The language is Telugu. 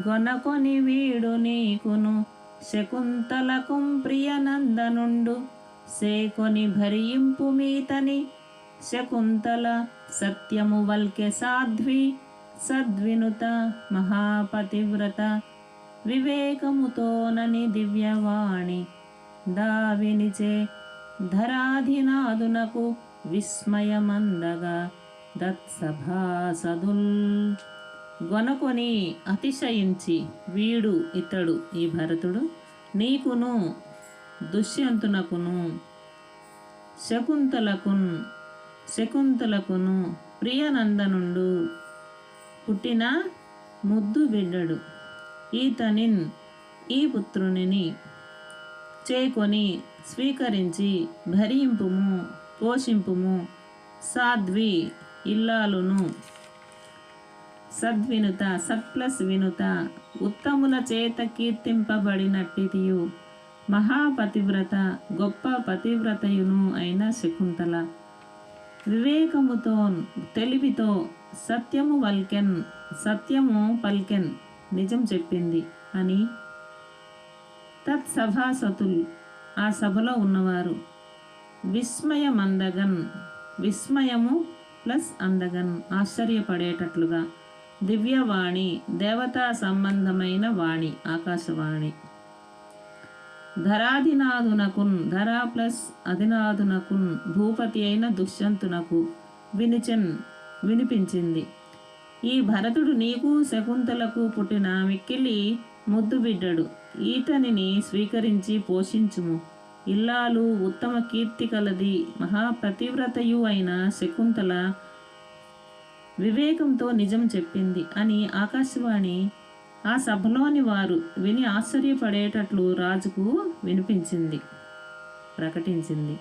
గొనకొని వీడు నీకును శకుంతలకు ప్రియనందనుండు సేకొని భరింపు మీతని శకుంతల సత్యము వల్కె సాధ్వి సద్వినుత మహాపతివ్రత వివేకముతోనని దివ్యవాణి దావినిచే ధరాధినాదునకు విస్మయమందగా దత్సభాసదుల్. గొనకొని అతిశయించి వీడు ఇతడు ఈ భరతుడు నీకును దుష్యంతునకును శకుంతలకును ప్రియనందనుండు పుట్టిన ముద్దు బిడ్డడు ఈతనిన్ ఈ పుత్రునిని చేకొని స్వీకరించి భరింపుము పోషింపుము సాధ్వి ఇల్లాలును సద్వినుత సత్ప్లస్ వినుత ఉత్తముల చేత కీర్తింపబడినట్టియు మహాపతివ్రత గొప్ప పతివ్రతయును అయిన శకుంతల వివేకముతో తెలివితో సత్యము పల్కెన్ నిజం చెప్పింది అని తత్సభాసతులు ఆ సభలో ఉన్నవారు విస్మయము ప్లస్ అందగన్ ఆశ్చర్యపడేటట్లుగా దివ్యవాణి దేవతా సంబంధమైన వాణి ఆకాశవాణి ధరాధినాథునకున్ ధరా ప్లస్ అధినాథునకున్ భూపతి అయిన దుష్యంతునకు వినిపించింది. ఈ భరతుడు నీకు శకుంతలకు పుట్టిన మిక్కిలి ముద్దు బిడ్డడు ఈతనిని స్వీకరించి పోషించుము ఇల్లాలు ఉత్తమ కీర్తి కలది మహాపతివ్రతయు అయిన శకుంతల వివేకంతో నిజం చెప్పింది అని ఆకాశవాణి ఆ సభలోని వారు విని ఆశ్చర్యపడేటట్లు రాజుకు ప్రకటించింది.